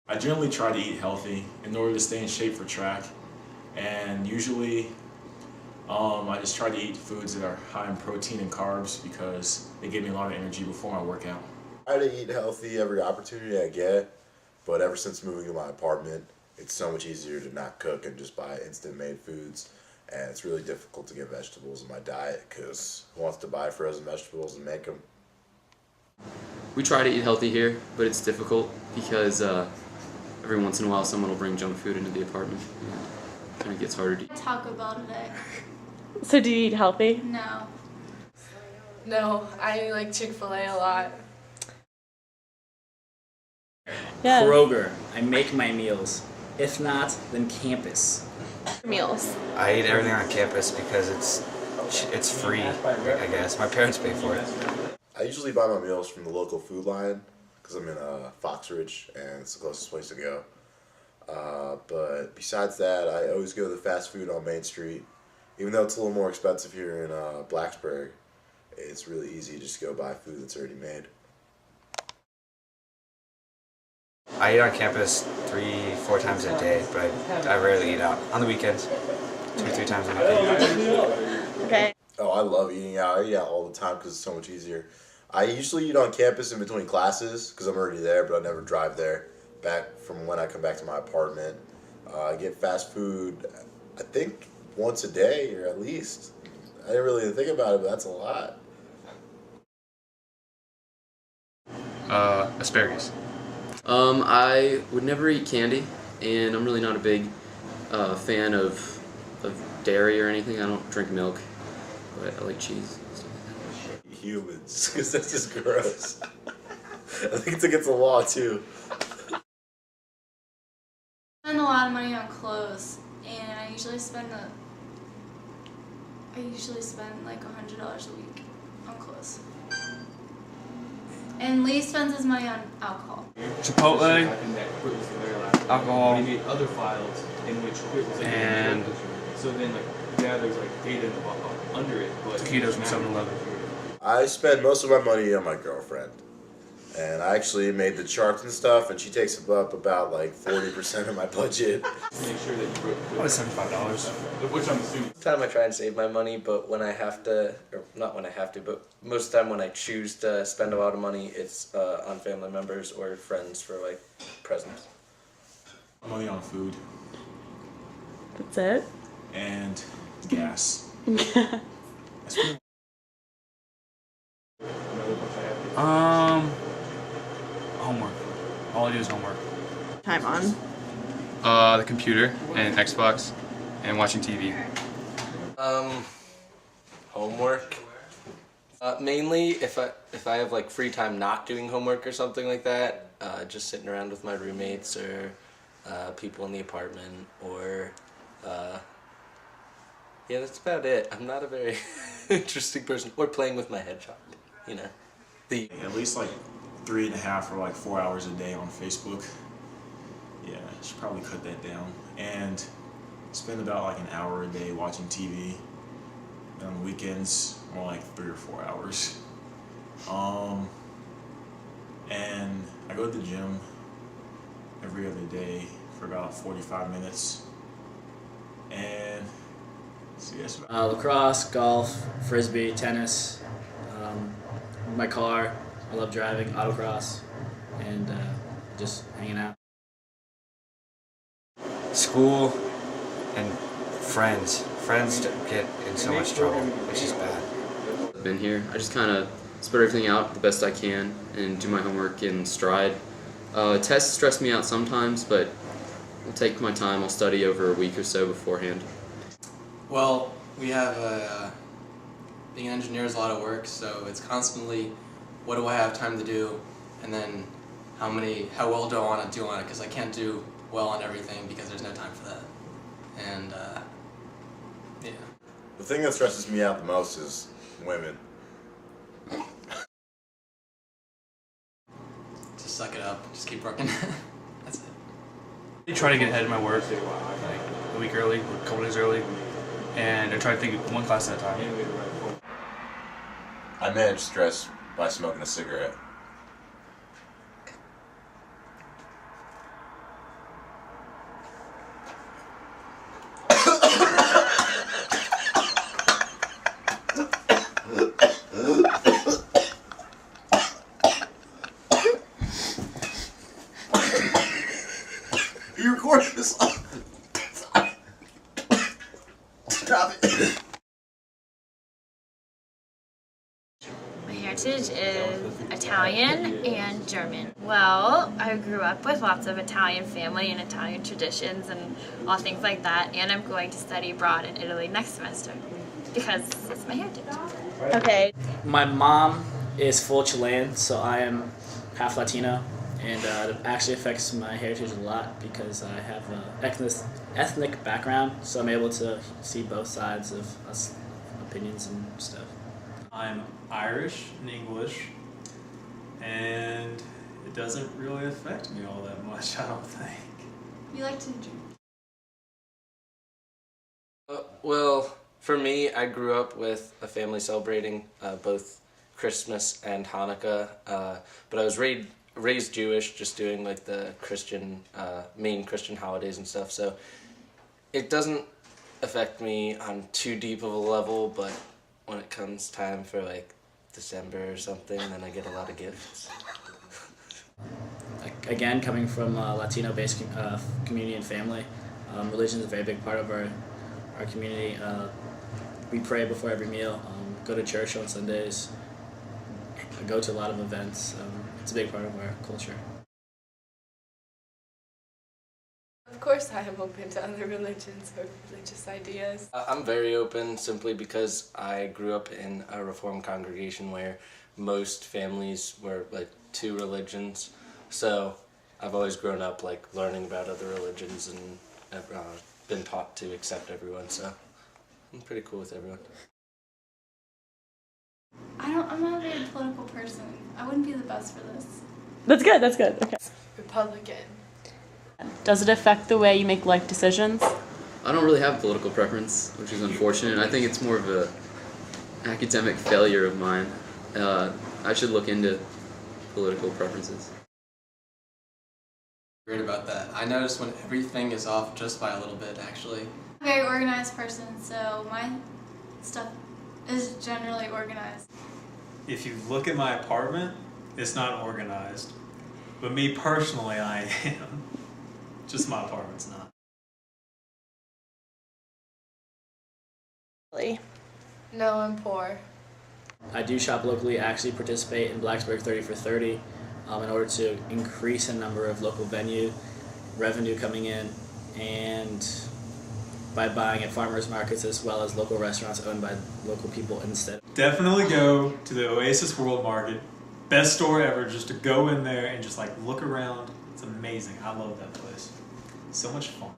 I generally try to eat healthy in order to stay in shape for track, and usually I just try to eat foods that are high in protein and carbs because they give me a lot of energy before my workout. I try to eat healthy every opportunity I get, but ever since moving to my apartment, it's so much easier to not cook and just buy instant made foods. And it's really difficult to get vegetables in my diet because who wants to buy frozen vegetables and make them? We try to eat healthy here, but it's difficult because every once in a while someone will bring junk food into the apartment. It kind of gets harder to eat. Taco Bell today. So do you eat healthy? No. No, I like Chick-fil-A a lot. Yeah. Kroger. I make my meals. If not, then campus. Meals. I eat everything on campus because it's free, I guess. My parents pay for it. I usually buy my meals from the local food line because I'm in Fox Ridge and it's the closest place to go. But besides that, I always go to the fast food on Main Street. Even though it's a little more expensive here in Blacksburg, it's really easy to just go buy food that's already made. I eat on campus 3-4 times a day, but I rarely eat out. On the weekends, 2-3 times a week. Okay. Oh, I love eating out. I eat out all the time because it's so much easier. I usually eat on campus in between classes because I'm already there, but I never drive there. Back from when I come back to my apartment, I get fast food, I think once a day or at least. I didn't really think about it, but that's a lot. Asparagus. I would never eat candy, and I'm really not a big fan of dairy or anything. I don't drink milk, but I like cheese. Humans, because that's just gross. I think it's against the law too. I spend a lot of money on clothes, and I usually spend like $100 a week on clothes. And Lee spends his money on alcohol. Chipotle, alcohol, other files in which and so then there's like data under it, but taquitos from 7-Eleven. I spend most of my money on my girlfriend. And I actually made the charts and stuff, and she takes up about like 40% of my budget. make sure that you wrote Probably $75. which I'm assuming. Time I try and save my money, but when I have to, or not when I have to, but most of the time when I choose to spend a lot of money, it's on family members or friends for like presents. Money on food That's it? and gas. That's pretty Homework. All I do is homework. Time on? The computer and Xbox and watching TV. Homework. Mainly if I have like free time not doing homework or something like that, just sitting around with my roommates or people in the apartment or yeah, that's about it. I'm not a very interesting person. Or playing with my hedgehog, you know. at least like 3.5 or like 4 hours a day on Facebook. Yeah, I should probably cut that down. And spend about like an hour a day watching TV. And on the weekends, more like 3 or 4 hours. And I go to the gym every other day for about 45 minutes. And see, that's about Lacrosse, golf, frisbee, tennis, my car. I love driving, autocross, and just hanging out. School and friends. Friends get in so much trouble, which is bad. I've been here. I just kind of spread everything out the best I can and do my homework in stride. Tests stress me out sometimes, but I'll take my time. I'll study over a week or so beforehand. Well, we have being an engineer is a lot of work, so it's constantly what do I have time to do, and then how well do I want to do on it, because I can't do well on everything because there's no time for that. And yeah. The thing that stresses me out the most is women. Just suck it up, just keep working. That's it. I try to get ahead of my work like a week early, a couple days early, and I try to take one class at a time. I manage stress by smoking a cigarette. heritage is Italian and German. Well, I grew up with lots of Italian family and Italian traditions and all things like that, and I'm going to study abroad in Italy next semester because it's my heritage. Okay. My mom is full Chilean, so I am half Latino, and it actually affects my heritage a lot because I have an ethnic background, so I'm able to see both sides of us opinions and stuff. I'm Irish and English, and it doesn't really affect me all that much, I don't think. You like to drink? Well, for me, I grew up with a family celebrating both Christmas and Hanukkah, but I was raised Jewish, just doing like the Christian, main Christian holidays and stuff, so it doesn't affect me on too deep of a level, but when it comes time for like December or something, then I get a lot of gifts. Again, coming from a Latino-based community and family, religion is a very big part of our community. We pray before every meal, go to church on Sundays, go to a lot of events. It's a big part of our culture. Of course I am open to other religions or religious ideas. I'm very open simply because I grew up in a Reformed congregation where most families were like two religions, so I've always grown up like learning about other religions and been taught to accept everyone, so I'm pretty cool with everyone. I'm not a very political person. I wouldn't be the best for this. That's good. That's good. Okay. Republican. Does it affect the way you make life decisions? I don't really have a political preference, which is unfortunate. I think it's more of a academic failure of mine. I should look into political preferences. Great about that. I notice when everything is off just by a little bit, actually. I'm a very organized person, so my stuff is generally organized. If you look at my apartment, it's not organized. But me personally, I am. Just my apartment's not. No, I'm poor. I do shop locally. I actually participate in Blacksburg 30 for 30 in order to increase the number of local revenue coming in, and by buying at farmers markets as well as local restaurants owned by local people instead. Definitely go to the Oasis World Market. Best store ever, just to go in there and just like look around. It's amazing. I love that place. So much fun.